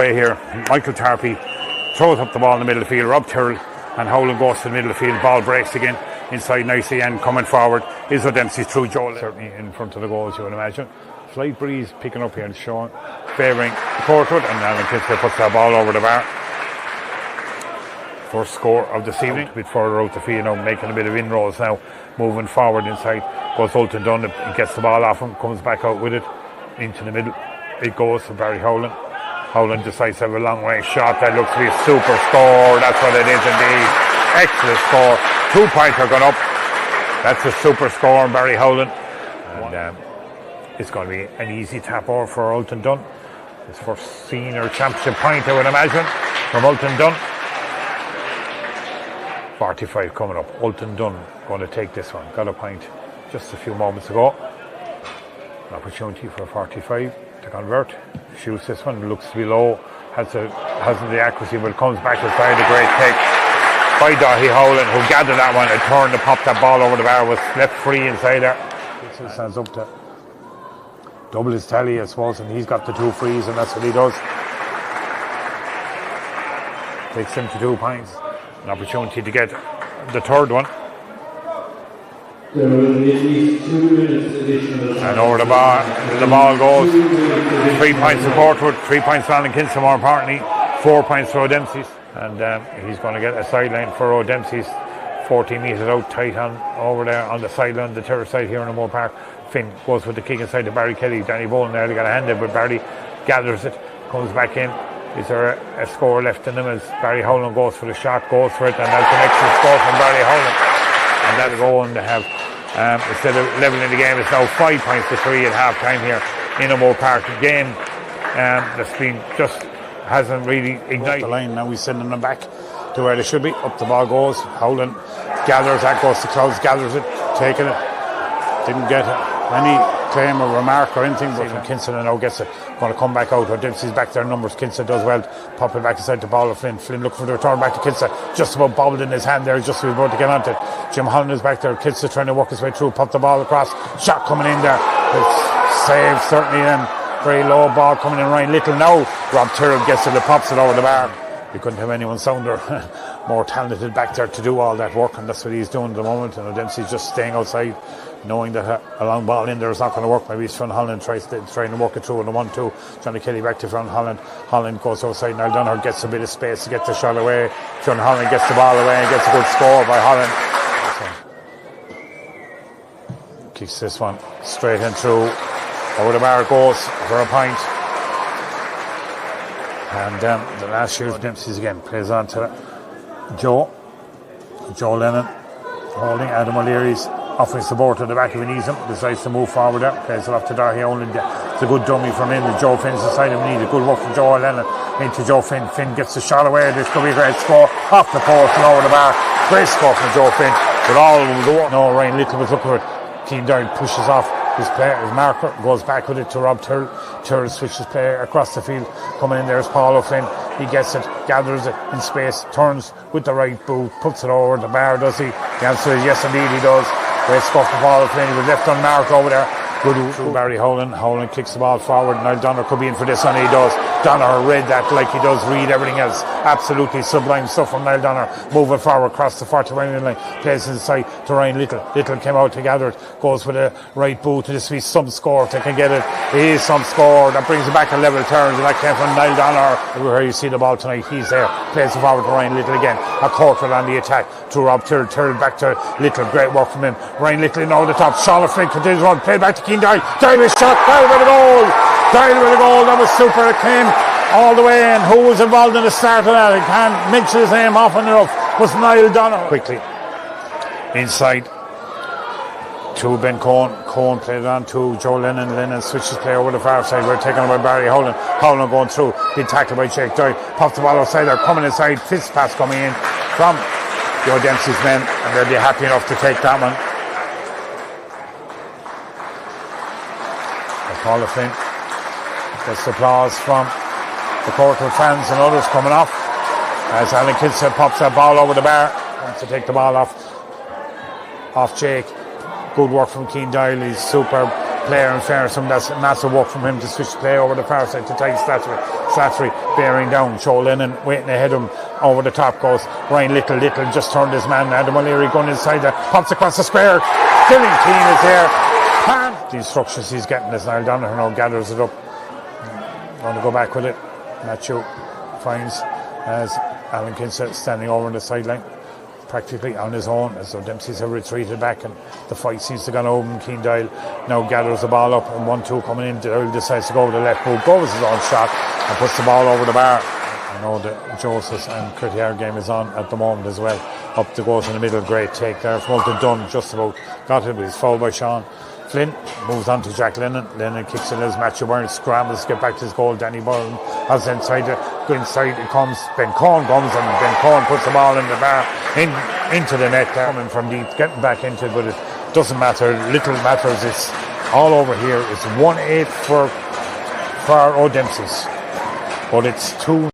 Here, Michael Tarpey throws up the ball in the middle of the field. Rob Tyrrell and Howland goes to the middle of the field. Ball breaks again inside nicely, and coming forward is O'Dempsey's through Joel. Certainly in front of the goals, you would imagine. Slight breeze picking up here and showing, favouring Courtwood, and Alan Kinsley puts that ball over the bar. First score of this evening. A bit further out the field now, making a bit of inroads now, moving forward inside. Goes Ulton Dunn, it gets the ball off him, comes back out with it into the middle. It goes for Barry Howland. Howland decides to have a long range shot. That looks to be a super score. That's what it is indeed. Excellent score. 2 points are gone up. That's a super score on Barry Howland. And it's going to be an easy tap over for Ulton Dunn. His first senior championship point, I would imagine, from Ulton Dunn. 45 coming up. Ulton Dunn going to take this one. Got a point just a few moments ago. An opportunity for 45 to convert. Shoots this one. Looks to be low. Hasn't the accuracy, but comes back inside. A great take by Dahi Howland, who gathered that one and turned to pop that ball over the bar. Was left free inside there. This stands up to double his tally, I suppose, and he's got the 2 frees, and that's what he does. Takes him to 2 points. An opportunity to get the third one. There will be at least 2 minutes additional time. And over the ball goes. 3 points to Courtwood, 3 points to Alan Kinsley, more importantly, 4 points for O'Dempsey's. And he's going to get a sideline for O'Dempsey's. 40 metres out tight on over there on the sideline, the terrace side here in the Moore Park. Finn goes with the kick inside to Barry Kelly. Danny Bowen there, they got a hand in, but Barry gathers it, comes back in. Is there a score left in them as Barry Howland goes for the shot, goes for it, and that's an extra score from Barry Howland. And that'll go on to have, instead of levelling the game, it's now 5 points to 3 at half time here in the Moore Park. The game that's been just hasn't really ignited. The line now, he's sending them back to where they should be. Up the ball goes. Howland gathers, that goes to Clouds, gathers it, taking it. Didn't get any claim or remark or anything, but Kinson now gets it. Going to come back out. Dempsey's back there in numbers. Kinson does well. Pop it back inside the ball of Flynn. Flynn looking for the return back to Kinson. Just about bobbled in his hand there, just about to get onto it. Jim Holland is back there. Kinson trying to work his way through. Pop the ball across. Shot coming in there. It's saved certainly. Very low ball coming in. Ryan Little now. Rob Tyrrell gets it. Pops it over the bar. We couldn't have anyone sounder, more talented back there to do all that work, and that's what he's doing at the moment. And Dempsey's just staying outside, knowing that a long ball in there is not going to work. Maybe Fionn Holland trying to work it through in the 1-2. Johnny Kelly back to Fionn Holland. Holland goes outside. Niall Donner gets a bit of space to get the shot away. Fionn Holland gets the ball away and gets a good score by Holland. Kicks this one straight in through. Over the bar goes for a point. And the last year's Dempsey's again plays on to Joe Lennon holding. Adam O'Leary's offering support to the back if he needs him, decides to move forward there, plays it off to Darhy Howland. It's a good dummy from him. Joe Finn's inside him. Need a good work from Joe Lennon into Joe Finn. Finn gets the shot away. This could be a great score off the post and over the bar. Great score from Joe Finn, but all of them go. No, Ryan Little was looking for it. Keane Doyle pushes off his marker, goes back with it to Rob Tyrrell. Tyrrell switches play across the field. Coming in there is Paul O'Flynn. He gets it, gathers it in space, turns with the right boot, puts it over the bar, does he? The answer is yes, indeed he does. Great scuff from Paul O'Flynn. He was left unmarked over there. Good through Barry Howland. Howland kicks the ball forward. Niall Donner could be in for this, and he does. Donner read that like he does read everything else. Absolutely sublime stuff from Niall Donner. Moving forward across the 40-line line. Plays inside to Ryan Little. Little came out to gather it. Goes with a right boot. This will be some score if they can get it. It is some score. That brings it back in level terms. And that came from Niall Donner. Where you see the ball tonight. He's there. Plays it forward to Ryan Little again. A Courtwood on the attack. To Rob Tyrrell. Tyrrell back to Little. Great work from him. Ryan Little in over the top. Sean Flynn continues run. Played back to Keane Doyle. Doyle with a shot. Doyle with a goal. Doyle with a goal. That was super. It came all the way in. Who was involved in the start of that? I can't mention his name often enough. Was Niall Donner. Quickly inside to Ben Cohen. Cohen played on to Joe Lennon. Lennon switches play over the far side. We're taken by Barry Howland. Howland going through. Big tackle by Jake Doyle. Pops the ball outside there. Coming inside. Fist pass coming in from Joe Dempsey's men. And they'll be happy enough to take that one. Paul O'Flynn gets applause from the Courtwood fans and others coming off as Alan Kinson pops that ball over the bar. Wants to take the ball off Jake. Good work from Keane Doyle. He's super player in fairness. That's massive work from him to switch play over the far side to Ty Stature. Slattery bearing down. Joe Lennon waiting ahead of him. Over the top goes Ryan Little. Little just turned his man. Adam O'Leary going inside there. Pops across the square. Dylan Keane is there. The instructions he's getting as Niall Donoghue now gathers it up. Going to go back with it. Matthew finds as Alan Kinsella standing over on the sideline, practically on his own, as though Dempsey's have retreated back and the fight seems to go over. Keane Doyle now gathers the ball up and 1-2 coming in. Doyle decides to go with the left boot, goes his own shot and puts the ball over the bar. I know that Joseph's and Critter game is on at the moment as well. Up the goes in the middle, great take there. Fulton Dunn just about got it, but he's fouled by Sean. Flynn moves on to Jack Lennon. Lennon kicks in as Matthew Byrne scrambles to get back to his goal. Danny Byrne has inside it. Go inside it comes. Ben Cohen comes and Ben Cohen puts the ball in the bar into the net. Coming from deep, getting back into it, but it doesn't matter. Little matters. It's all over here. It's 1-8 for O'Dempsey's, but it's 2.